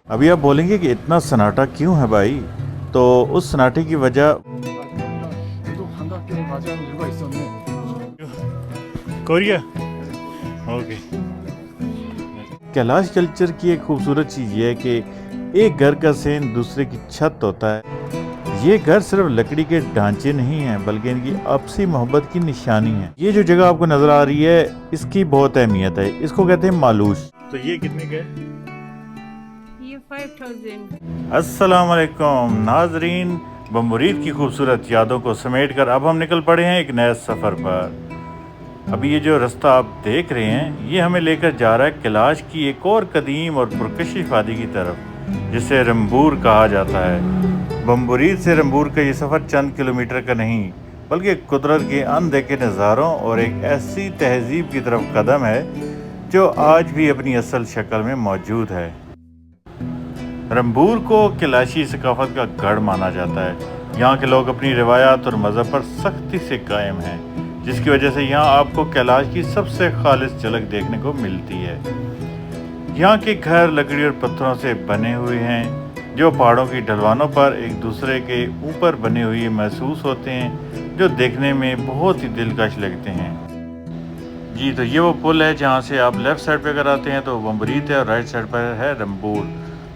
अभी आप बोलेंगे कि इतना सन्नाटा क्यों है भाई? तो उस सन्नाटे की वजह 또 반갑게 맞이하는 이유가 있었네. कोरिया। ओके। कैलाश कल्चर की एक खूबसूरत चीज़ ये है कि एक घर का सेन दूसरे की छत होता है। ये घर सिर्फ लकड़ी के ढांचे नहीं हैं बल्कि इनकी आपसी मोहब्बत की निशानी है। ये जो जगह आपको नजर आ रही है इसकी बहुत अहमियत है। इसको कहते हैं मालूश। तो ये कितने का है? ये 5000। अस्सलाम वालेकुम नाजरीन, बमुरीद की खूबसूरत यादों को समेटकर अब हम निकल पड़े हैं एक नए सफ़र पर। अभी ये जो रास्ता आप देख रहे हैं ये हमें लेकर जा रहा है कैलाश की एक और कदीम और पुरकशिश वादी की तरफ जिसे रंबूर कहा जाता है। बम्बुरीद से रंबूर का ये सफ़र चंद किलोमीटर का नहीं बल्कि कुदरत के अनदेखे नज़ारों और एक ऐसी तहजीब की तरफ कदम है जो आज भी अपनी असल शक्ल में मौजूद है। रंबूर को कैलाशी सकाफत का गढ़ माना जाता है। यहाँ के लोग अपनी रिवायात और मज़हब पर सख्ती से कायम हैं, जिसकी वजह से यहाँ आपको कैलाश की सबसे खालिस झलक देखने को मिलती है। यहाँ के घर लकड़ी और पत्थरों से बने हुए हैं जो पहाड़ों की ढलवानों पर एक दूसरे के ऊपर बने हुए महसूस होते हैं, जो देखने में बहुत ही दिलकश लगते हैं। जी, तो ये वो पुल है जहाँ से आप लेफ़्ट साइड पे अगर आते हैं तो बम्बरीद है और राइट साइड पर है रंबूर।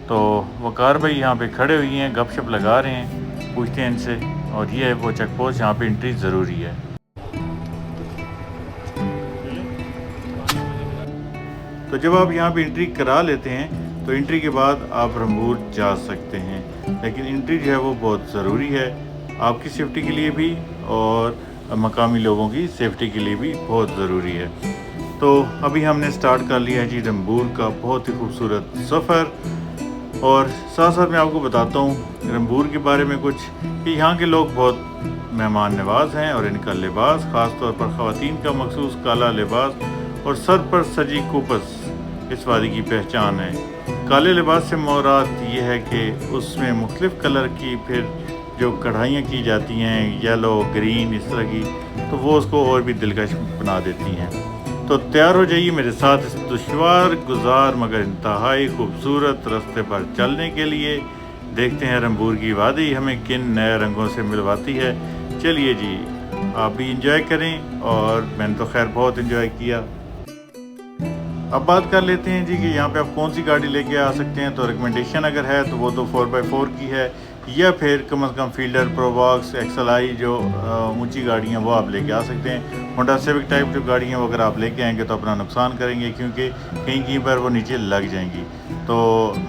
तो वकार भाई यहाँ पे खड़े हुए हैं, गपशप लगा रहे हैं, पूछते हैं इनसे। और ये है वो चेक पोस्ट जहाँ पे एंट्री ज़रूरी है। तो जब आप यहाँ पे एंट्री करा लेते हैं तो एंट्री के बाद आप रंबूर जा सकते हैं, लेकिन एंट्री जो है वो बहुत ज़रूरी है आपकी सेफ्टी के लिए भी और मकामी लोगों की सेफ्टी के लिए भी बहुत ज़रूरी है। तो अभी हमने स्टार्ट कर लिया है जी रंबूर का बहुत ही खूबसूरत सफ़र। और साथ साथ मैं आपको बताता हूँ रंबूर के बारे में कुछ कि यहाँ के लोग बहुत मेहमान नवाज हैं और इनका लिबास ख़ास तौर पर ख़वातीन का मखसूस काला लिबास और सर पर सजी कुपस इस वादी की पहचान है। काले लिबास से मुराद ये है कि उसमें मुख्तलिफ़ कलर की फिर जो कढ़ाइयाँ की जाती हैं येलो ग्रीन इस तरह की, तो वो उसको और भी दिलकश बना देती हैं। तो तैयार हो जाइए मेरे साथ इस दुश्वार गुजार मगर इंतहाई खूबसूरत रास्ते पर चलने के लिए। देखते हैं रंबूर की वादी हमें किन नए रंगों से मिलवाती है। चलिए जी, आप भी इंजॉय करें और मैंने तो खैर बहुत इंजॉय किया। अब बात कर लेते हैं जी कि यहाँ पे आप कौन सी गाड़ी लेके आ सकते हैं। तो रिकमेंडेशन अगर है तो वो तो 4x4 की है या फिर कम से कम फील्डर प्रोबॉक्स एक्सएलआई जो ऊंची गाड़ियाँ वो आप लेके आ सकते हैं। होंडा सिविक टाइप जो गाड़ियाँ वो अगर आप लेके आएंगे तो अपना नुकसान करेंगे क्योंकि कहीं कहीं पर वो नीचे लग जाएंगी। तो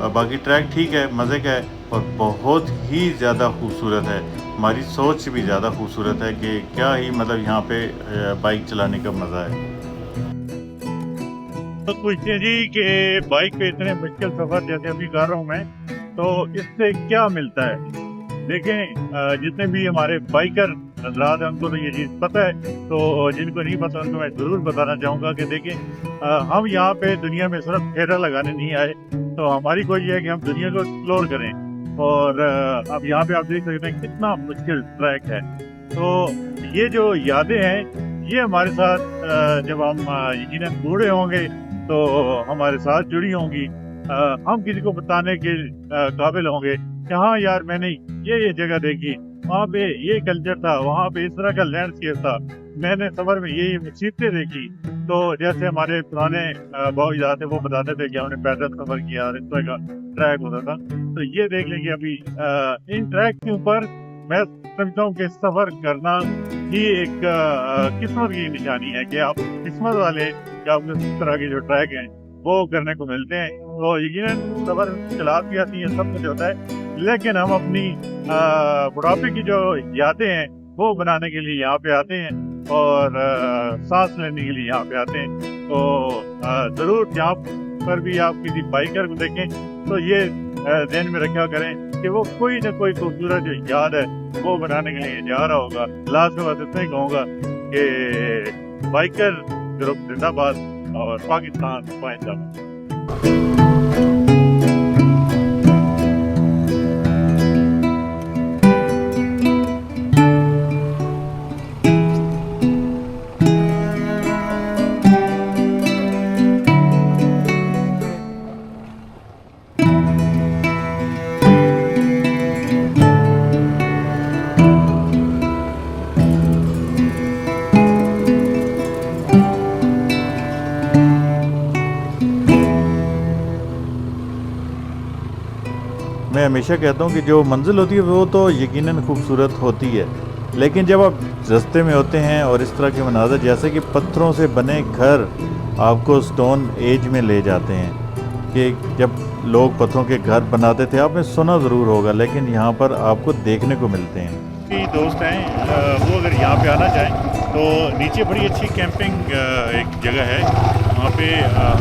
बाकी ट्रैक ठीक है, मज़े का है और बहुत ही ज़्यादा खूबसूरत है। हमारी सोच से भी ज़्यादा खूबसूरत है कि क्या ही मतलब यहाँ पे बाइक चलाने का मज़ा है। तो पूछते हैं जी कि बाइक पे इतने मुश्किल सफर जैसे अभी कर रहा हूँ मैं, तो इससे क्या मिलता है। देखें, जितने भी हमारे बाइकर हजरात हैं उनको तो ये चीज़ पता है, तो जिनको नहीं पता उनको मैं ज़रूर बताना चाहूँगा कि देखें, हम यहाँ पे दुनिया में सिर्फ फेरा लगाने नहीं आए। तो हमारी कोशिश है कि हम दुनिया को एक्सप्लोर करें। और अब यहाँ पे आप देख सकते हैं कितना मुश्किल ट्रैक है। तो ये जो यादें हैं ये हमारे साथ जब हम यकीनन बूढ़े होंगे तो हमारे साथ जुड़ी होंगी। हम किसी को बताने के काबिल होंगे कि हाँ यार मैंने ये जगह देखी, वहाँ पे ये कल्चर था, वहाँ पे इस तरह का लैंडस्केप था, मैंने सफर में ये मुसीबतें देखी। तो जैसे हमारे पुराने बहुत याद थे वो बताते थे कि हमने पैदल सफर किया और इस तरह का ट्रैक होता था। तो ये देख लेंगे अभी इन ट्रैक के ऊपर मैं समझता हूँ कि सफर करना ही एक किस्मत की निशानी है कि आप किस्मत वाले कि आपको इस तरह के जो ट्रैक हैं वो करने को मिलते हैं। तो यकीनन सफर चलात भी आती है, सब कुछ होता है, लेकिन हम अपनी बुढ़ापे की जो यादें हैं वो बनाने के लिए यहाँ पे आते हैं और सांस लेने के लिए यहाँ पे आते हैं। तो ज़रूर यहाँ पर भी आप किसी बाइकर को देखें तो ये ध्यान में रखा करें कि वो कोई ना कोई खूबसूरत जो याद है वो बनाने के लिए जा रहा होगा। लास्ट में बस इतना ही कहूँगा कि बाइकर ग्रुप जिंदाबाद और पाकिस्तान जिंदाबाद। हमेशा कहता हूँ कि जो मंजिल होती है वो तो यकीनन खूबसूरत होती है, लेकिन जब आप रास्ते में होते हैं और इस तरह के मनाज़र जैसे कि पत्थरों से बने घर आपको स्टोन एज में ले जाते हैं, कि जब लोग पत्थरों के घर बनाते थे, आपने सुना ज़रूर होगा, लेकिन यहाँ पर आपको देखने को मिलते हैं। भी दोस्त हैं वो अगर यहाँ पे आना चाहें तो नीचे बड़ी अच्छी कैंपिंग एक जगह है, वहाँ पे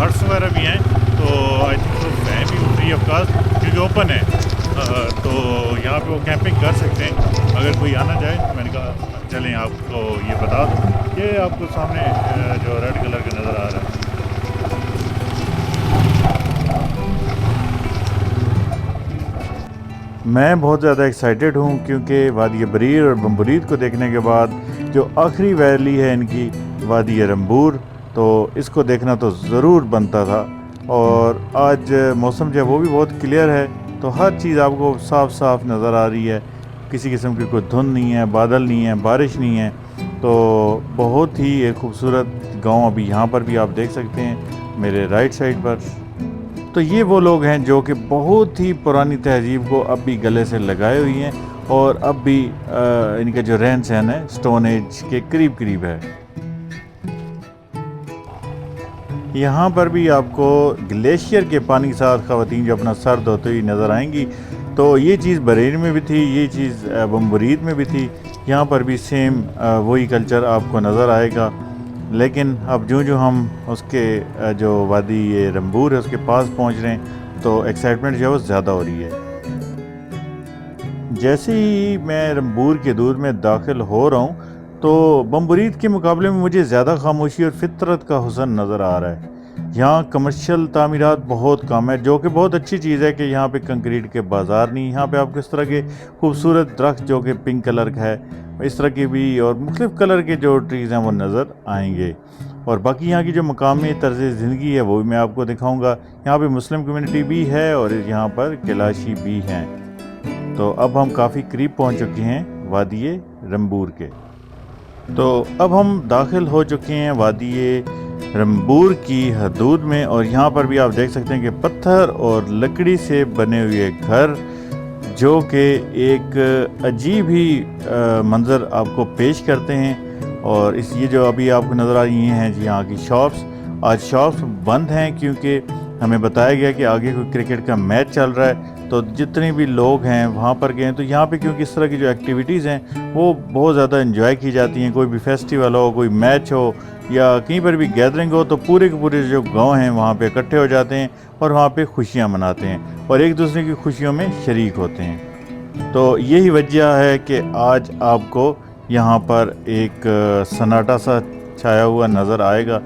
हट्स वगैरह भी हैं, तो आई थिंक तो हैं भी फ्री ऑफ कास्ट क्योंकि ओपन है, तो यहाँ पे वो कैंपिंग कर सकते हैं अगर कोई आना चाहे। तो मैंने कहा चलें आपको ये बता दूँ। ये आपको सामने जो रेड कलर का नज़र आ रहा है, मैं बहुत ज़्यादा एक्साइटेड हूँ क्योंकि वादी बरीर और बम्बरीद को देखने के बाद जो आखिरी वैली है इनकी वादी रंबूर, तो इसको देखना तो ज़रूर बनता था। और आज मौसम जो है वो भी बहुत क्लियर है, तो हर चीज़ आपको साफ साफ नज़र आ रही है, किसी किस्म की कोई धुंध नहीं है, बादल नहीं है, बारिश नहीं है। तो बहुत ही एक खूबसूरत गांव अभी यहाँ पर भी आप देख सकते हैं मेरे राइट साइड पर। तो ये वो लोग हैं जो कि बहुत ही पुरानी तहजीब को अब भी गले से लगाए हुई हैं और अब भी इनका जो रहन सहन है स्टोन एज के करीब करीब है। यहाँ पर भी आपको ग्लेशियर के पानी के साथ ख़वातीन जो अपना सर धोते हुई नज़र आएंगी। तो ये चीज़ बरेली में भी थी, ये चीज़ बम्बरीद में भी थी, यहाँ पर भी सेम वही कल्चर आपको नज़र आएगा। लेकिन अब जो हम उसके जो वादी ये रंबूर है उसके पास पहुँच रहे हैं तो एक्साइटमेंट जो है वो ज़्यादा हो रही है। जैसे ही मैं रंबूर के दूर में दाखिल हो रहा हूँ तो बम्बरीद के मुकाबले में मुझे ज़्यादा खामोशी और फितरत का हुस्न नज़र आ रहा है। यहाँ कमर्शियल तामीरात बहुत कम है, जो कि बहुत अच्छी चीज़ है कि यहाँ पे कंक्रीट के बाज़ार नहीं। यहाँ पे आपको इस तरह के खूबसूरत दरख्त जो कि पिंक कलर का है, इस तरह के भी और मुख्तलिफ़ कलर के जो ट्रीज़ हैं वो नज़र आएंगे। और बाकी यहाँ की जो मकामी तर्ज़ ज़िंदगी है वो भी मैं आपको दिखाऊँगा। यहाँ पर मुस्लिम कम्यूनिटी भी है और यहाँ पर कैलाशी भी हैं। तो अब हम काफ़ी करीब पहुँच चुके हैं वादी रंबूर के। तो अब हम दाखिल हो चुके हैं वादी रंबूर की हदूद में और यहाँ पर भी आप देख सकते हैं कि पत्थर और लकड़ी से बने हुए घर जो कि एक अजीब ही मंज़र आपको पेश करते हैं। और इस ये जो अभी आपको नज़र आ रही हैं जी यहाँ की शॉप्स, आज शॉप्स बंद हैं क्योंकि हमें बताया गया कि आगे कोई क्रिकेट का मैच चल रहा है। तो जितने भी लोग हैं वहाँ पर गए, तो यहाँ पे क्योंकि इस तरह की जो एक्टिविटीज़ हैं वो बहुत ज़्यादा एंजॉय की जाती हैं। कोई भी फेस्टिवल हो, कोई मैच हो या कहीं पर भी गैदरिंग हो, तो पूरे के पूरे जो गांव हैं वहाँ पे इकट्ठे हो जाते हैं और वहाँ पे खुशियाँ मनाते हैं और एक दूसरे की खुशियों में शरीक होते हैं। तो यही वजह है कि आज आपको यहाँ पर एक सन्नाटा सा छाया हुआ नज़र आएगा।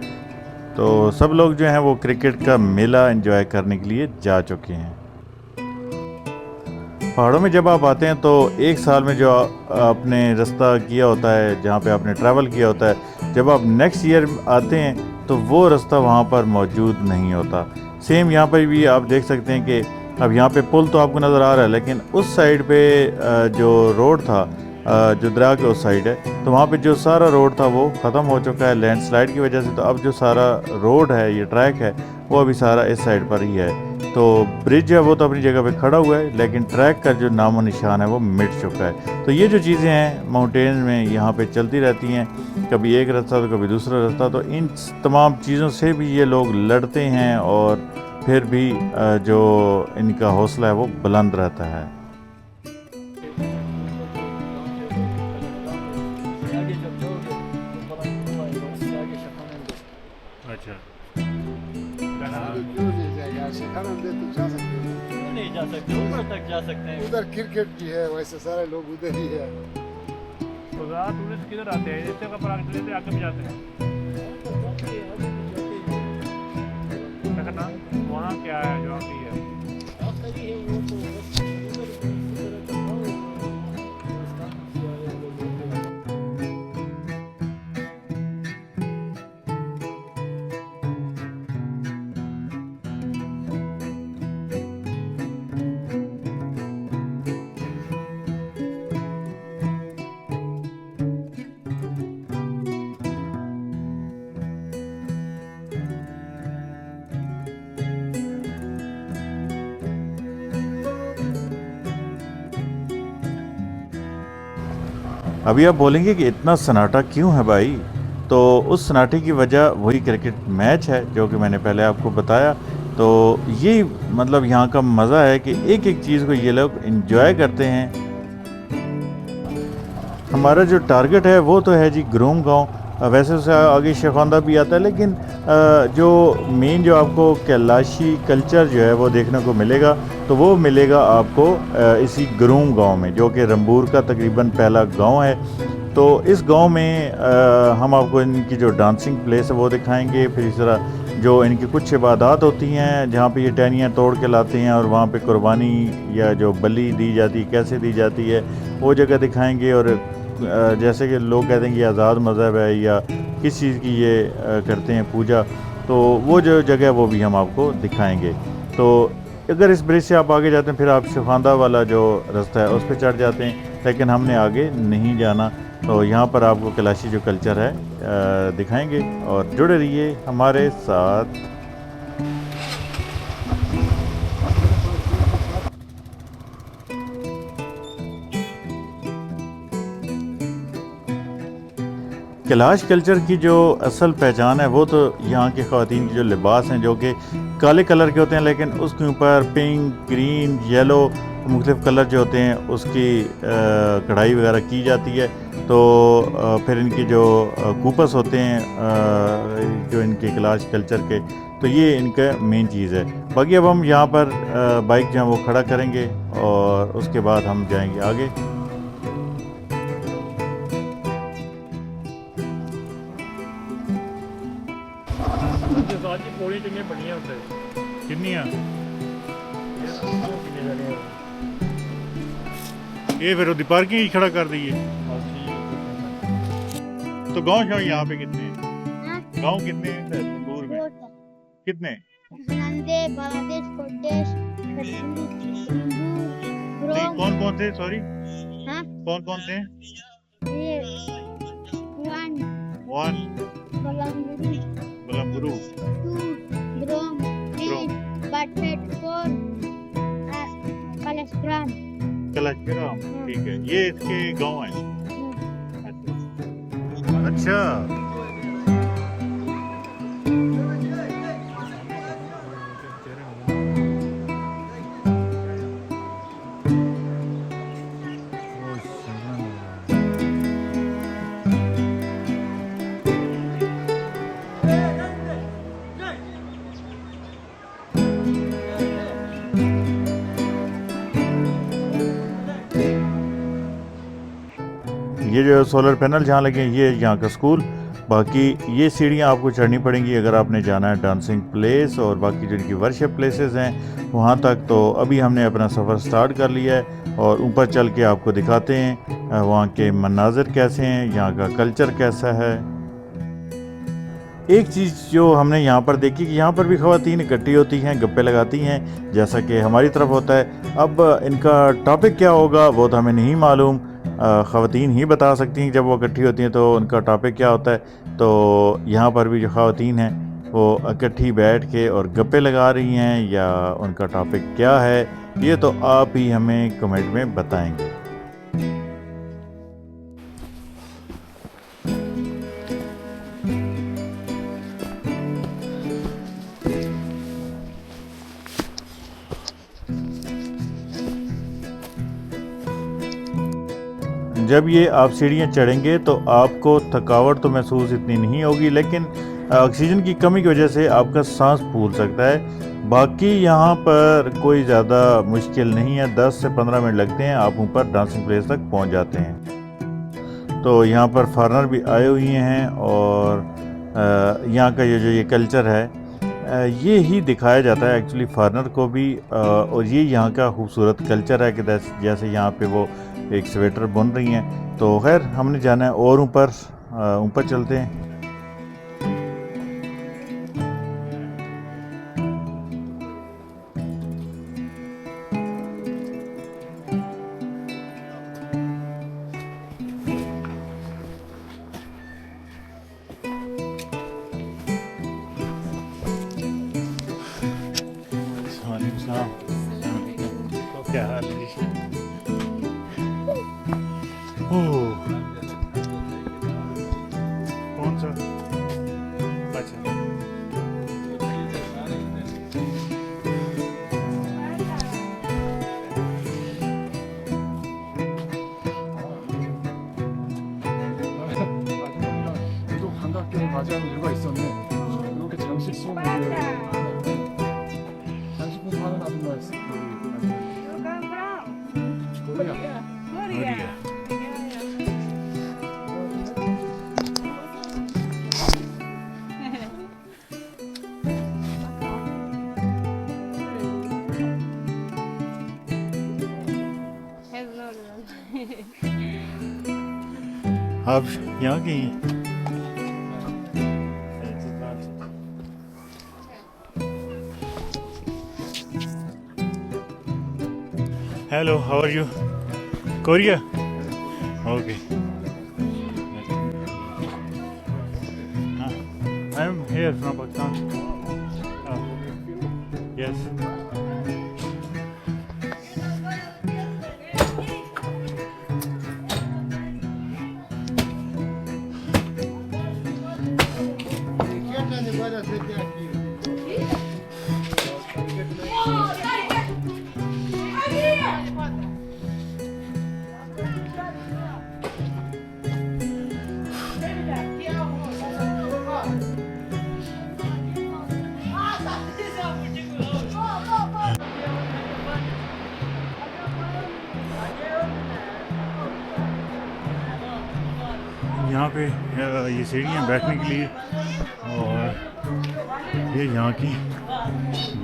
तो सब लोग जो हैं वो क्रिकेट का मेला एंजॉय करने के लिए जा चुके हैं। पहाड़ों में जब आप आते हैं तो एक साल में जो आपने रास्ता किया होता है, जहाँ पे आपने ट्रैवल किया होता है, जब आप नेक्स्ट ईयर आते हैं तो वो रास्ता वहाँ पर मौजूद नहीं होता। सेम यहाँ पर भी आप देख सकते हैं कि अब यहाँ पे पुल तो आपको नज़र आ रहा है, लेकिन उस साइड पे जो रोड था जो दरिया के उस साइड है, तो वहाँ पे जो सारा रोड था वो ख़त्म हो चुका है लैंडस्लाइड की वजह से। तो अब जो सारा रोड है, ये ट्रैक है, वो अभी सारा इस साइड पर ही है। तो ब्रिज है वो तो अपनी जगह पे खड़ा हुआ है, लेकिन ट्रैक का जो नामो निशान है वो मिट चुका है। तो ये जो चीज़ें हैं माउंटेन में यहाँ पे चलती रहती हैं, कभी एक रास्ता तो कभी दूसरा रास्ता। तो इन तमाम चीज़ों से भी ये लोग लड़ते हैं और फिर भी जो इनका हौसला है वो बुलंद रहता है। अच्छा क्यों नहीं जा सकते? ऊपर तक जा सकते हैं। उधर क्रिकेट की है, वैसे सारे लोग उधर ही है। तो टूरिस्ट किधर आते हैं? इससे का पराग चले आगे भी जाते हैं। वहाँ क्या है जो आती है? अभी आप बोलेंगे कि इतना सन्नाटा क्यों है भाई, तो उस सन्नाटे की वजह वही क्रिकेट मैच है जो कि मैंने पहले आपको बताया। तो ये मतलब यहाँ का मज़ा है कि एक एक चीज़ को ये लोग एंजॉय करते हैं। हमारा जो टारगेट है वो तो है जी ग्रोम गांव। वैसे उससे आगे शेखानदा भी आता है, लेकिन जो मेन जो आपको कैलाशी कल्चर जो है वो देखने को मिलेगा तो वो मिलेगा आपको इसी ग्रोम गांव में, जो कि रंबूर का तकरीबन पहला गांव है। तो इस गांव में हम आपको इनकी जो डांसिंग प्लेस है वो दिखाएंगे। फिर इस तरह जो इनकी कुछ इबादत होती हैं जहाँ पे ये टहनियाँ तोड़ के लाते हैं और वहाँ पे कुर्बानी या जो बलि दी जाती है कैसे दी जाती है वो जगह दिखाएंगे। और जैसे कि लोग कहते हैं कि आज़ाद मज़हब है या किस चीज़ की ये करते हैं पूजा, तो वो जो जगह है वो भी हम आपको दिखाएंगे। तो अगर इस ब्रिज से आप आगे जाते हैं फिर आप शेखानदा वाला जो रास्ता है उस पर चढ़ जाते हैं, लेकिन हमने आगे नहीं जाना। तो यहाँ पर आपको कैलाशी जो कल्चर है दिखाएंगे और जुड़े रहिए हमारे साथ। कैलाश कल्चर की जो असल पहचान है वो तो यहाँ के ख़वातीन के जो लिबास हैं जो कि काले कलर के होते हैं, लेकिन उसके ऊपर पिंक, ग्रीन, येलो मुख्तलिफ़ कलर जो होते हैं उसकी कढ़ाई वगैरह की जाती है। तो फिर इनके जो कूपस होते हैं जो इनके कैलाश कल्चर के, तो ये इनका मेन चीज़ है। बाकी अब हम यहाँ पर बाइक जो है वो खड़ा करेंगे और उसके बाद हम जाएंगे आगे। पौड़ी कितनी बढ़िया होता है, किन्नियां ये फिर उदी पार्किंग ही खड़ा कर दी है। तो गांव शाव यहाँ पे कितने हैं? गांव कितने हैं तंदूर में? कितने? नंदे, बांग्लादेश, कोटेश, नहीं, कौन कौन थे? सॉरी, हाँ? कौन कौन थे? ये वन, बलमगुरु, 2, ग्रोम, 3, बटफेट, 4, कलशग्राम। कलशग्राम, ठीक है। ये इसके गांव है। अच्छा, ये जो सोलर पैनल जहाँ लगे हैं ये यहाँ का स्कूल। बाकी ये सीढ़ियाँ आपको चढ़नी पड़ेंगी अगर आपने जाना है डांसिंग प्लेस और बाकी जो इनकी वर्शिप प्लेसेस हैं वहाँ तक। तो अभी हमने अपना सफ़र स्टार्ट कर लिया है और ऊपर चल के आपको दिखाते हैं वहाँ के मनाज़र कैसे हैं, यहाँ का कल्चर कैसा है। एक चीज़ जो हमने यहाँ पर देखी कि यहाँ पर भी ख़वातीन इकट्ठी होती हैं, गप्पे लगाती हैं जैसा कि हमारी तरफ होता है। अब इनका टॉपिक क्या होगा वो तो हमें नहीं मालूम, ख़वातीन ही बता सकती हैं जब वो इकट्ठी होती हैं तो उनका टॉपिक क्या होता है। तो यहाँ पर भी जो ख़वातीन हैं वो इकट्ठी बैठ के और गप्पे लगा रही हैं या उनका टॉपिक क्या है ये तो आप ही हमें कमेंट में बताएंगे। जब ये आप सीढ़ियाँ चढ़ेंगे तो आपको थकावट तो महसूस इतनी नहीं होगी, लेकिन ऑक्सीजन की कमी की वजह से आपका सांस फूल सकता है। बाकी यहाँ पर कोई ज़्यादा मुश्किल नहीं है, 10 से 15 मिनट लगते हैं, आप ऊपर डांसिंग प्लेस तक पहुँच जाते हैं। तो यहाँ पर फॉरेनर भी आए हुए हैं और यहाँ का ये कल्चर है ये ही दिखाया जाता है एक्चुअली फॉरेनर को भी। और ये यहाँ का खूबसूरत कल्चर है कि जैसे यहाँ पे वो एक स्वेटर बुन रही हैं। तो खैर हमने जाना है और ऊपर चलते हैं। तो क्या हाल है? 소고기 장식품 파는 아줌마였어. You come from? 거기야. Korea. Hello. आप यहाँ के ही हैं? Hello, how are you? Korea? Okay. I'm here from Pakistan. Yes. यहाँ पे ये सीढ़ियाँ बैठने के लिए और ये यहाँ की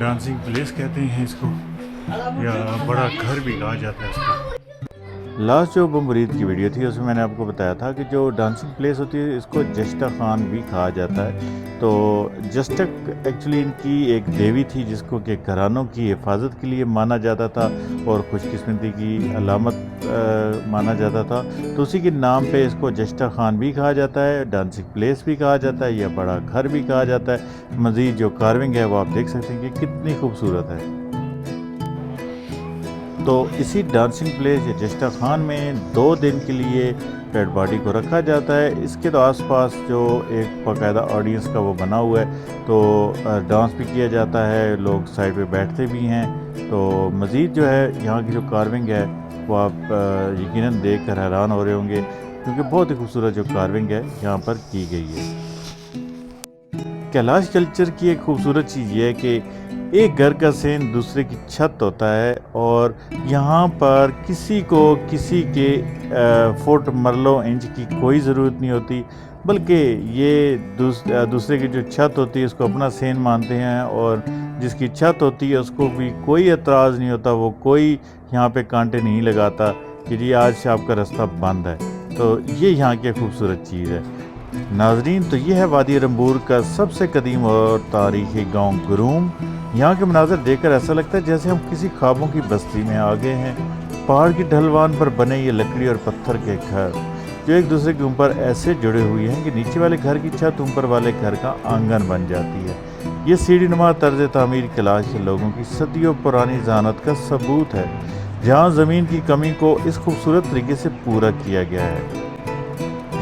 डांसिंग प्लेस कहते हैं इसको, या बड़ा घर भी कहा जाता है इसको। लास्ट जो बमरीद की वीडियो थी उसमें मैंने आपको बताया था कि जो डांसिंग प्लेस होती है इसको जस्टा खान भी कहा जाता है। तो जस्टक एक्चुअली इनकी एक देवी थी जिसको कि घरानों की हिफाजत के लिए माना जाता था और खुशकिस्मती की अलामत माना जाता था। तो उसी के नाम पे इसको जस्टा खान भी कहा जाता है, डांसिंग प्लेस भी कहा जाता है या बड़ा घर भी कहा जाता है। मज़ीद जो कार्विंग है वो आप देख सकते हैं कि कितनी खूबसूरत है। तो इसी डांसिंग प्लेस या जस्टा खान में 2 दिन के लिए डेड बॉडी को रखा जाता है। इसके तो आसपास जो एक बाकायदा ऑडियंस का वो बना हुआ है, तो डांस भी किया जाता है, लोग साइड पे बैठते भी हैं। तो मज़ीद जो है यहाँ की जो कार्विंग है वो आप यकीनन देख कर हैरान हो रहे होंगे, क्योंकि बहुत ही खूबसूरत जो कार्विंग है यहाँ पर की गई है। कैलाश कल्चर की एक खूबसूरत चीज़ ये है कि एक घर का सेन दूसरे की छत होता है और यहाँ पर किसी को किसी के फुट मरलो इंच की कोई ज़रूरत नहीं होती, बल्कि ये दूसरे की जो छत होती है उसको अपना सेन मानते हैं और जिसकी छत होती है उसको भी कोई एतराज़ नहीं होता, वो कोई यहाँ पे कांटे नहीं लगाता कि जी आज से आपका रास्ता बंद है। तो ये यहाँ की खूबसूरत चीज़ है। नाजरीन, तो ये है वादी रंबूर का सबसे कदीम और तारीखी गांव गुरूम। यहाँ के मनाज़र देखकर ऐसा लगता है जैसे हम किसी ख्वाबों की बस्ती में आ गए हैं। पहाड़ की ढलवान पर बने ये लकड़ी और पत्थर के घर जो एक दूसरे के ऊपर ऐसे जुड़े हुए हैं कि नीचे वाले घर की छत ऊपर वाले घर का आंगन बन जाती है। ये सीढ़ीनुमा तर्ज तामीर कैलाश के लोगों की सदियों पुरानी ज़ानत का सबूत है, जहाँ ज़मीन की कमी को इस खूबसूरत तरीके से पूरा किया गया है।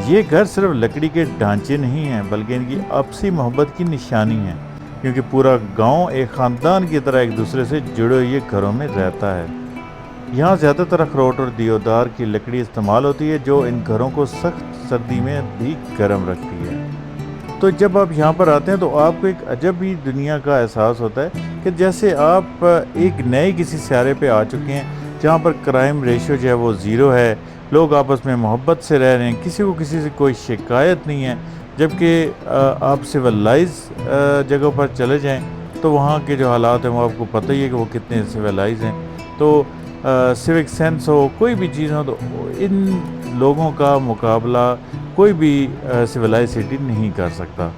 ये घर सिर्फ लकड़ी के ढांचे नहीं हैं, बल्कि इनकी आपसी मोहब्बत की निशानी है, क्योंकि पूरा गांव एक ख़ानदान की तरह एक दूसरे से जुड़े हुए घरों में रहता है। यहाँ ज़्यादातर अखरोट और दियोदार की लकड़ी इस्तेमाल होती है, जो इन घरों को सख्त सर्दी में भी गर्म रखती है। तो जब आप यहाँ पर आते हैं तो आपको एक अजब ही दुनिया का एहसास होता है कि जैसे आप एक नए किसी सियारे पे आ चुके हैं, जहाँ पर क्राइम रेशियो जो है वो 0 है, लोग आपस में मोहब्बत से रह रहे हैं, किसी को किसी से कोई शिकायत नहीं है। जबकि आप सिविलाइज जगह पर चले जाएं तो वहाँ के जो हालात हैं वो आपको पता ही है कि वो कितने सिविलाइज हैं। तो सिविक सेंस हो, कोई भी चीज़ हो, तो इन लोगों का मुकाबला कोई भी सिविलाइज सिटी नहीं कर सकता।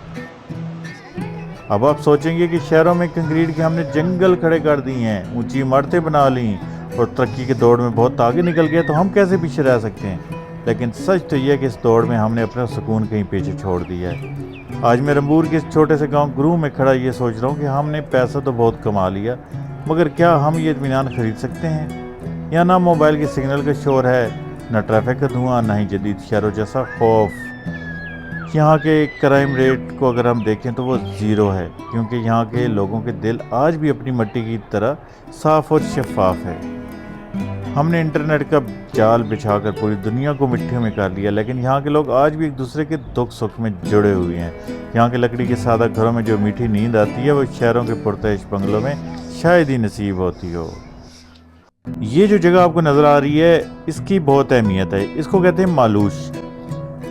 अब आप सोचेंगे कि शहरों में कंक्रीट के हमने जंगल खड़े कर दिए हैं, ऊंची इमारतें बना ली और तरक्की के दौड़ में बहुत आगे निकल गए, तो हम कैसे पीछे रह सकते हैं। लेकिन सच तो यह है कि इस दौड़ में हमने अपना सुकून कहीं पीछे छोड़ दिया है। आज मैं रंबूर के इस छोटे से गांव गुरू में खड़ा ये सोच रहा हूँ कि हमने पैसा तो बहुत कमा लिया, मगर क्या हम ये इत्मीनान खरीद सकते हैं। यहाँ ना मोबाइल के सिग्नल का शोर है, ना ट्रैफिक का धुआं, ना ही जदीद शहरों जैसा खौफ। यहाँ के क्राइम रेट को अगर हम देखें तो वो 0 है, क्योंकि यहाँ के लोगों के दिल आज भी अपनी मिट्टी की तरह साफ़ और शफाफ है। हमने इंटरनेट का जाल बिछाकर पूरी दुनिया को मिट्टी में कर लिया, लेकिन यहाँ के लोग आज भी एक दूसरे के दुख सुख में जुड़े हुए हैं। यहाँ के लकड़ी के सादा घरों में जो मीठी नींद आती है वो शहरों के पुरतश बंगलों में शायद ही नसीब होती हो। ये जो जगह आपको नज़र आ रही है इसकी बहुत अहमियत है। इसको कहते हैं मालूश।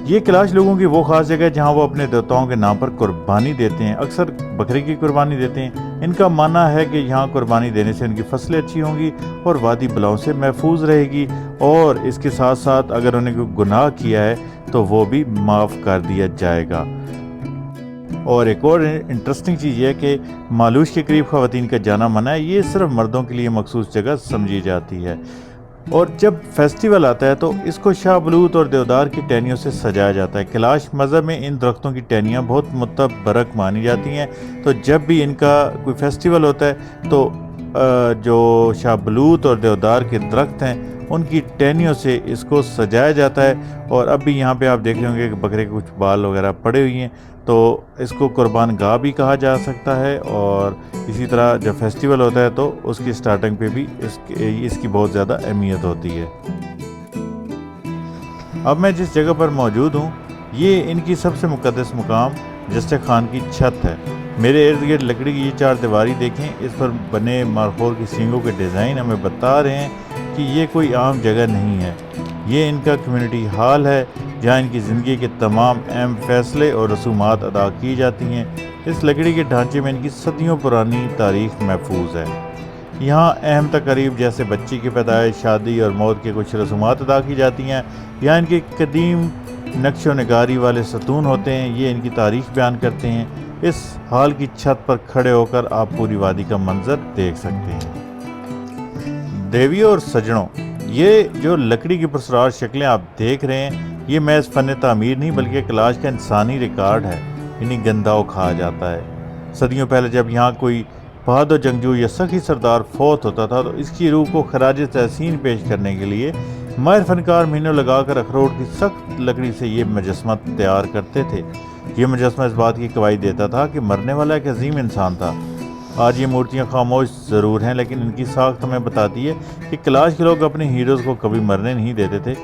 ये कैलाश लोगों की वो खास जगह है जहाँ वो अपने देवताओं के नाम पर कुर्बानी देते हैं। अक्सर बकरे की कुर्बानी देते हैं। इनका मानना है कि यहाँ कुर्बानी देने से उनकी फसलें अच्छी होंगी और वादी बलाओं से महफूज रहेगी, और इसके साथ साथ अगर उन्हें कोई गुनाह किया है तो वो भी माफ़ कर दिया जाएगा। और एक और इंटरेस्टिंग चीज़ है कि मालूश के करीब ख़वातीन का जाना मना है। ये सिर्फ मर्दों के लिए मखसूस जगह समझी जाती है। और जब फेस्टिवल आता है तो इसको शाहबलूत और देवदार की टहनियों से सजाया जाता है। कैलाश मज़हब में इन दरख्तों की टहनियाँ बहुत मुतबरक मानी जाती हैं। तो जब भी इनका कोई फेस्टिवल होता है तो जो शाहबलूत और देवदार के दरख्त हैं उनकी टहनियों से इसको सजाया जाता है। और अब भी यहाँ पे आप देख रहे होंगे कि बकरे के कुछ बाल वगैरह पड़े हुए हैं, तो इसको कुर्बान गाह भी कहा जा सकता है। और इसी तरह जब फेस्टिवल होता है तो उसकी स्टार्टिंग पे भी इसकी बहुत ज़्यादा अहमियत होती है। अब मैं जिस जगह पर मौजूद हूँ ये इनकी सबसे मुक़द्दस मुकाम जस्टे खान की छत है। मेरे इर्द गिर्द लकड़ी की ये चार दीवारी देखें, इस पर बने मारखोर की सींगों के डिज़ाइन हमें बता रहे हैं कि ये कोई आम जगह नहीं है। ये इनका कम्युनिटी हॉल है जहाँ इनकी ज़िंदगी के तमाम अहम फैसले और रसूमात अदा की जाती हैं। इस लकड़ी के ढांचे में इनकी सदियों पुरानी तारीख महफूज है। यहाँ अहम तकरीब जैसे बच्चे की पैदाइश, शादी और मौत के कुछ रसूमात अदा की जाती हैं। यहाँ इनके कदीम नक्श व नगारी वाले सतून होते हैं, ये इनकी तारीख बयान करते हैं। इस हॉल की छत पर खड़े होकर आप पूरी वादी का मंजर देख सकते हैं। देवियों और सजनों, ये जो लकड़ी की पुरस्कार शक्लें आप देख रहे हैं ये महज फ़न तामीर नहीं बल्कि कैलाश का इंसानी रिकॉर्ड है। इन्हें गंदाओ कहा जाता है। सदियों पहले जब यहाँ कोई बहादुर जंगजू या सखी सरदार फौत होता था तो इसकी रूह को खराज तहसीन पेश करने के लिए माहिर फनकार महीनों लगाकर अखरोट की सख्त लकड़ी से ये मुजस्मा तैयार करते थे। ये मुजस्मा इस बात की गवाही देता था कि मरने वाला एक अजीम इंसान था। आज ये मूर्तियाँ खामोश ज़रूर हैं, लेकिन इनकी साख्त हमें बताती है कि कैलाश के लोग अपने हीरोज़ को कभी मरने नहीं देते थे।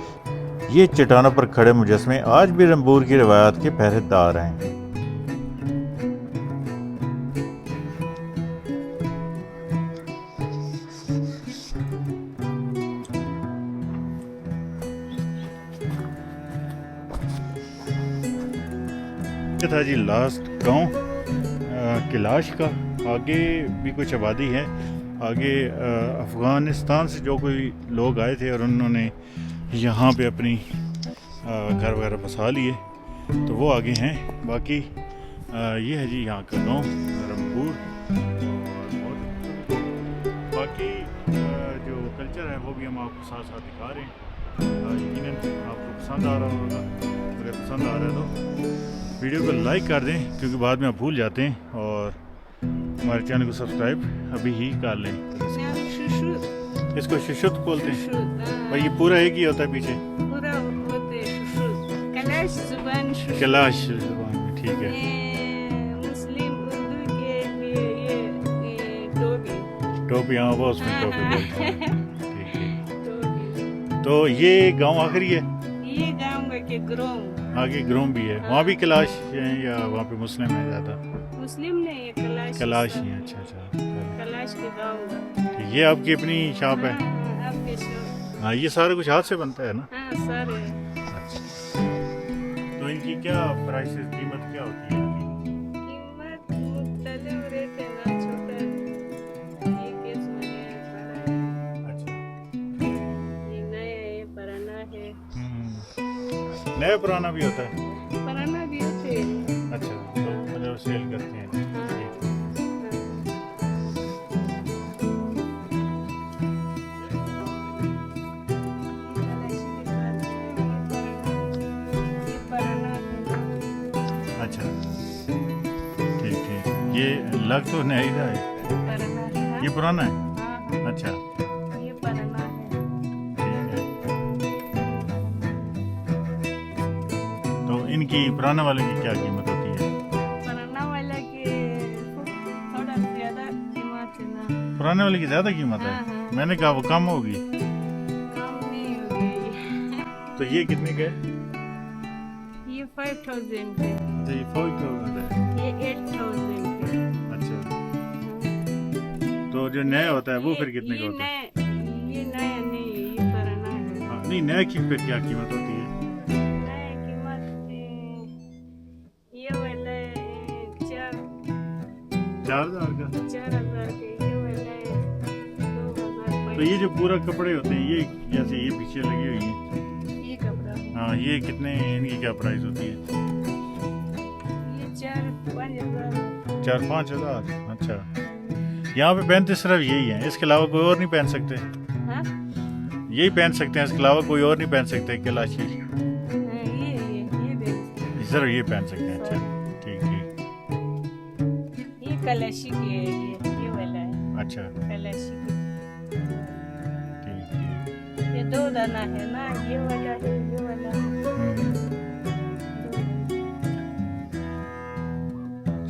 ये चट्टानों पर खड़े मुजस्मे आज भी रंबूर की रिवायत के पहरेदार हैं। ये था जी लास्ट गांव कैलाश का। आगे भी कुछ आबादी है। आगे अफ़गानिस्तान से जो कोई लोग आए थे और उन्होंने यहाँ पे अपनी घर वगैरह बसा लिए तो वो आगे हैं। बाकी ये है जी यहाँ का गांव रंबूर। और बाकी जो कल्चर है वो भी हम आपको साथ साथ दिखा रहे हैं। यकीनन आपको पसंद आ रहा होगा। अगर पसंद आ रहा है तो वीडियो को लाइक कर दें, क्योंकि बाद में आप भूल जाते हैं। और हमारे चैनल को सब्सक्राइब अभी ही कर लें। शुशुत इसको शुशुत बोलते हैं शुशुत और ये पूरा एक ही होता है पीछे पूरा होते शुशुत कैलाश जुबान शुशुत। कैलाश जुबान में, ठीक है। मुस्लिम उर्दू के लिए ये टोपी टोपी, हाँ वो उसमें टोपी बोलते हैं, ठीक है। टोपी। तो ये गांव आखिरी है। ये गाँव के ग्रोम आगे ग्रोम भी है। वहाँ भी कैलाश है या वहाँ पे मुस्लिम है ज़्यादा? मुस्लिम नहीं है कैलाश ही है। अच्छा अच्छा, कैलाश के गाँव ठीक। ये आपकी अपनी शॉप है? आपके शॉप। हाँ, ये सारा कुछ हाथ से बनता है ना? हाँ सारे। अच्छा, तो इनकी क्या प्राइस, कीमत क्या होती है? कीमत मुख्तलिफ रेट है ना, छोटा ये केस में है, बड़ा है। अच्छा, ये नया है, पुराना है। नया पुराना भी होता है? पुराना भी होते हैं। अच्छा, तो मतलब सेल करते हैं। हाँ। ठीक। ये पुराना है। अच्छा, ठीक ठीक। ये लग तो नहीं रहा है। पुराना है। ये पुराना है? हाँ हाँ, अच्छा, ये पुराना है। ठीक है। तो इनकी पुराने वाले की क्या कीमत होती है? पुराना वाला के थोड़ा ज्यादा कीमत है ना। पुराने वाले की ज़्यादा कीमत है? हाँ, हाँ। मैंने कहा वो कम होगी। तो ये कितने का है? ये 5000 के, तो ये 4000 है। ये 8000 के। अच्छा, तो जो नया होता है वो फिर कितने का ये होता है? ये नया नहीं है, ये पुराना है। हाँ, नहीं नया की फिर क्या कीमत होती है? नया कीमत ये वाला 4000 का। 4000 के, ये वाला 2000। तो ये जो पूरा कपड़े होते हैं ये जैसे ये पीछे लगी हुई है, ये कपड़ा हाँ ये कितने, इनकी क्या प्राइस होती है? ये 4-5 हजार। 4-5 हजार। अच्छा, यहाँ पे पहनते सिर्फ यही है, इसके अलावा कोई और नहीं पहन सकते? हाँ? यही पहन सकते हैं, इसके अलावा कोई और नहीं पहन सकते? कैलाशी ये बेच। सिर्फ ये पहन सकते हैं। अच्छा ठीक ठीक। ये कलाशी की है, ये वाला है अच्छा कलाशी की। ठीक ठीक। ये 2 दाना है ना, ये वाला है, ये वाला है।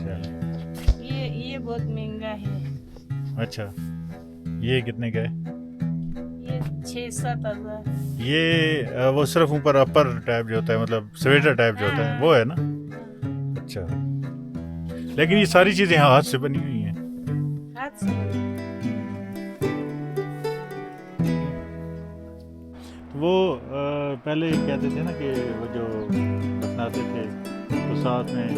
चलो ये बहुत महंगा है। अच्छा, ये कितने का है? ये 6-7 हजार। ये वो सिर्फ ऊपर अपर टाइप जो होता है, मतलब स्वेटर टाइप जो होता है वो है ना? अच्छा, लेकिन ये सारी चीजें हाथ से बनी हुई हैं। हाथ से वो पहले कहते थे ना कि वो जो अपनाते थे तो साथ में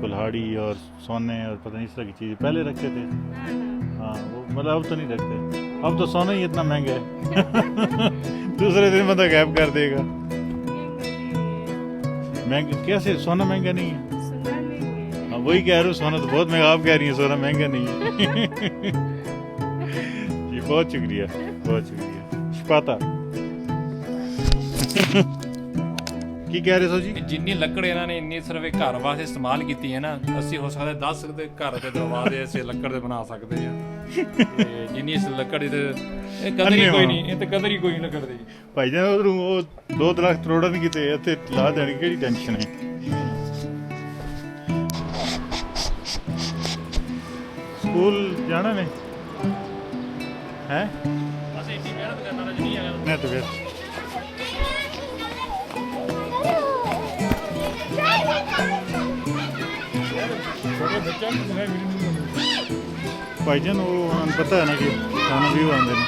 कुल्हाड़ी और सोने और पता नहीं इस तरह की चीज़ें पहले रखते थे। हाँ वो मतलब अब तो नहीं रखते, अब तो सोना ही इतना महंगा है दूसरे दिन मतलब गायब कर देगा। महंगा कैसे? सोना महंगा नहीं है? सुना नहीं है। हाँ वही कह रहे हो, सोना तो बहुत महंगा, आप कह रही हैं सोना महंगा नहीं है जी बहुत शुक्रिया, बहुत शुक्रिया। पता ਕੀ ਕਹਿ ਰਹੇ ਸੋ ਜੀ? ਜਿੰਨੀ ਲੱਕੜ ਇਹਨਾਂ ਨੇ ਇੰਨੀ ਸਿਰਫ ਇੱਕ ਘਰ ਵਾਸਤੇ ਇਸਤੇਮਾਲ ਕੀਤੀ ਹੈ ਨਾ, ਅਸੀਂ ਹੋ ਸਕਦਾ 10 ਦੇ ਘਰ ਦੇ ਦਰਵਾਜ਼ੇ ਅਸੀਂ ਲੱਕੜ ਦੇ ਬਣਾ ਸਕਦੇ ਆ। ਤੇ ਜਿੰਨੀ ਇਸ ਲੱਕੜ ਦੀ ਤੇ ਇਹ ਕਦਰ ਹੀ ਕੋਈ ਨਹੀਂ, ਇਹ ਤੇ ਕਦਰ ਹੀ ਕੋਈ ਨਹੀਂ ਲੱਕੜ ਦੀ। ਭਾਈ ਜਾਨ ਉਧਰੋਂ ਉਹ 2 ਦਰਖਤ ਤੋੜਨ ਕਿਤੇ ਇੱਥੇ ਲਾ ਦੇਣੀ, ਕਿਹੜੀ ਟੈਨਸ਼ਨ ਹੈ? ਸਕੂਲ ਜਾਣਾ ਨੇ ਹੈ? ਅਸੀਂ ਇੰਨੀ ਮਿਹਨਤ ਕਰਨ ਵਾਲਾ ਨਹੀਂ ਹੈਗਾ। ਮੈਂ ਤਾਂ ਫਿਰ ਭਾਈ ਜਾਨ ਉਹ ਉਹਨਾਂ ਨੂੰ ਪਤਾ ਹੈ ਨਾ ਕਿ ਖਾਣਾ ਵੀ ਉਹ ਆਉਂਦੇ ਨੇ।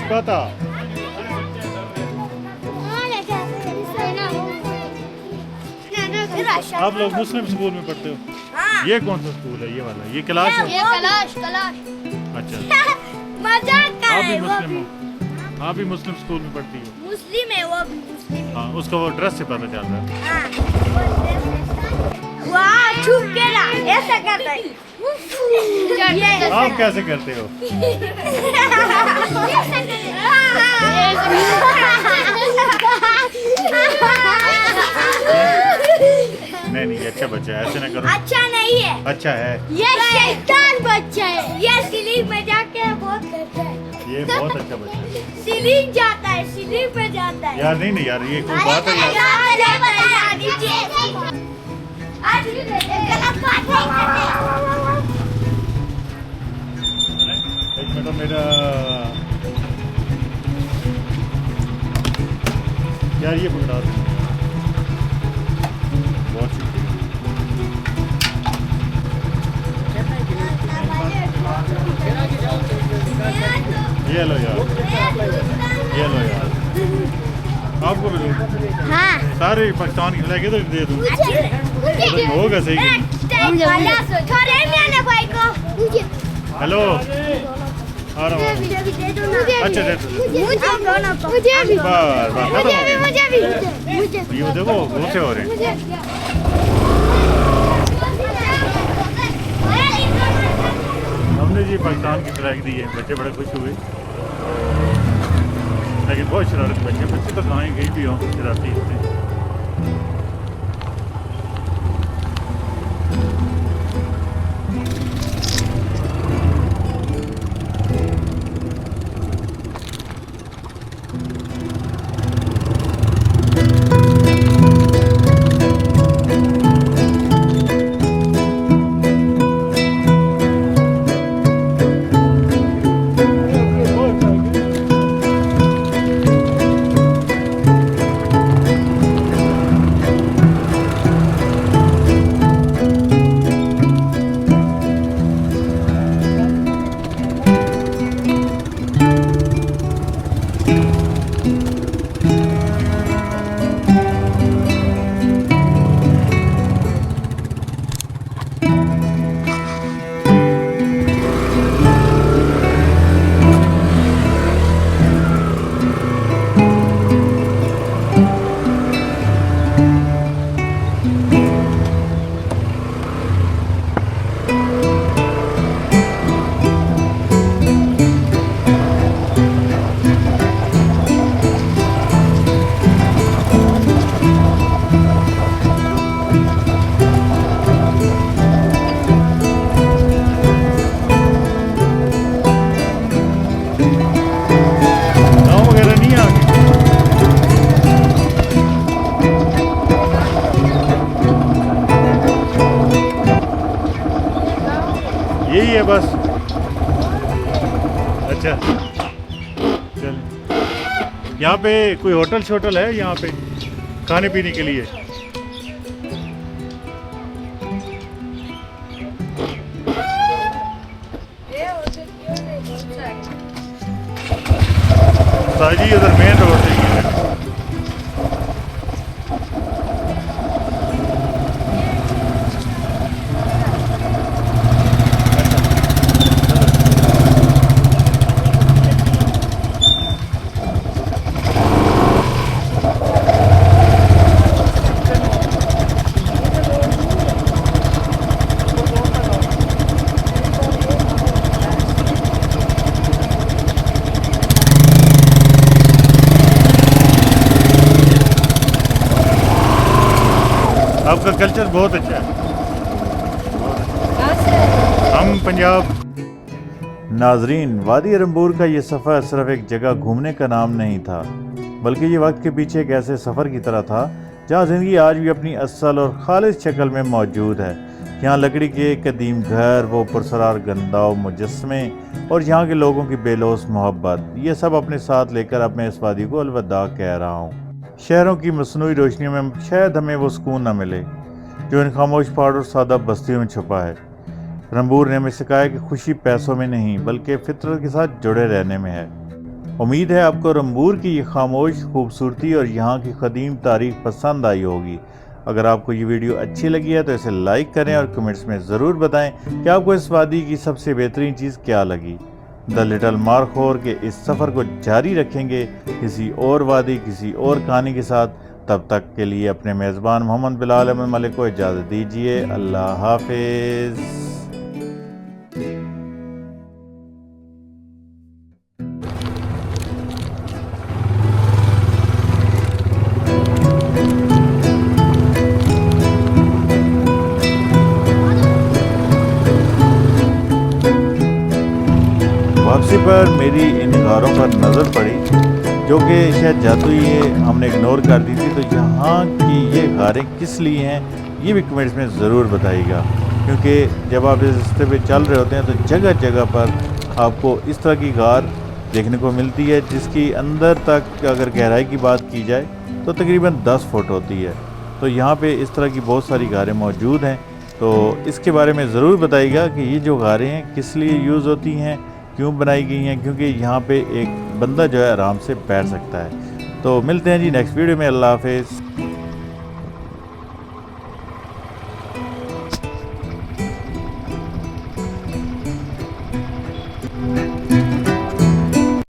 पता आप लोग मुस्लिम स्कूल में पढ़ते हो? ये कौन सा स्कूल है? ये वाला, ये क्लास है? अच्छा, मजाक कर आप रहे भी हैं, वो मुस्लिम भी हो? आप भी मुस्लिम स्कूल में पढ़ती हो? मुस्लिम है, वो भी मुस्लिम है। हाँ उसका वो ड्रेस से पता चल रहा है। हाँ, वाह छुप के ना ऐसा करता है। आप कैसे करते हो? नहीं नहीं अच्छा बच्चा है, ऐसे ना करो। अच्छा नहीं है, अच्छा है, ये शैतान बच्चा है। ये सीलिंग में जाके बहुत करता है, ये बहुत अच्छा बच्चा है सीलिंग जाता है, सीलिंग पे जाता है। यार। नहीं नहीं यार ये कोई बात है यार? एक मिनट मेरा यार ये पकड़ा दो। बहुत शुक्रिया। ये लो यार, ये लो यार, आपको भी दो। हाँ, सारे पाकिस्तान के लेके तो दे दूँ, होगा सही। छोड़े मैंने भाई को। हेलो आ रहा हूँ। अच्छा दे दो। मुझे भी, बार बार खत्म हो गया। मुझे भी। ये देखो घूसे हो रहे हैं। हमने जी पाकिस्तान की फ्लैग दी है, बच्चे बड़े खुश हुए, लेकिन बहुत शरारत बच्चे तो कहाँ गई भी हों शरारती होते हैं। है बस? अच्छा चल, यहाँ पे कोई होटल शोटल है यहाँ पे खाने पीने के लिए? साजी उधर मेन रोड से ही है। आपका कल्चर बहुत अच्छा है। हम पंजाब। नाजरीन, वादी रंबूर का ये सफ़र सिर्फ एक जगह घूमने का नाम नहीं था, बल्कि ये वक्त के पीछे एक ऐसे सफ़र की तरह था जहाँ ज़िंदगी आज भी अपनी असल और खालिस शक्ल में मौजूद है। यहाँ लकड़ी के कदीम घर, वो पुरसरार गंदाव मुजस्मे और यहाँ के लोगों की बेलौस मोहब्बत, ये सब अपने साथ लेकर अब मैं इस वादी को अलविदा कह रहा हूँ। शहरों की मसनूई रोशनियों में शायद हमें वो सुकून न मिले जो इन खामोश पहाड़ और सादा बस्तियों में छुपा है। रंबूर ने हमें सिखाया कि खुशी पैसों में नहीं बल्कि फितरत के साथ जुड़े रहने में है। उम्मीद है आपको रंबूर की ये खामोश खूबसूरती और यहाँ की कदीम तारीख पसंद आई होगी। अगर आपको ये वीडियो अच्छी लगी है तो इसे लाइक करें और कमेंट्स में ज़रूर बताएं कि आपको इस वादी की सबसे बेहतरीन चीज़ क्या लगी। द लिटिल मारखोर के इस सफ़र को जारी रखेंगे किसी और वादी, किसी और कहानी के साथ। तब तक के लिए अपने मेज़बान मोहम्मद बिलाल अहमद मलिक को इजाज़त दीजिए। अल्लाह हाफिज़। वापसी पर मेरी इन गारों पर नज़र पड़ी जो कि शायद जादुई है, हमने इग्नोर कर दी थी। तो यहाँ की ये गारें किस लिए हैं ये भी कमेंट्स में ज़रूर बताइएगा, क्योंकि जब आप इस रास्ते पे चल रहे होते हैं तो जगह जगह पर आपको इस तरह की गार देखने को मिलती है जिसकी अंदर तक अगर गहराई की बात की जाए तो तकरीबन 10 फुट होती है। तो यहाँ पे इस तरह की बहुत सारी गारें मौजूद हैं, तो इसके बारे में ज़रूर बताइएगा कि ये जो गारें हैं किस लिए यूज़ होती हैं, क्यों बनाई गई हैं, क्योंकि यहाँ पे एक बंदा जो है आराम से बैठ सकता है। तो मिलते हैं जी नेक्स्ट वीडियो में। अल्लाह हाफिज़।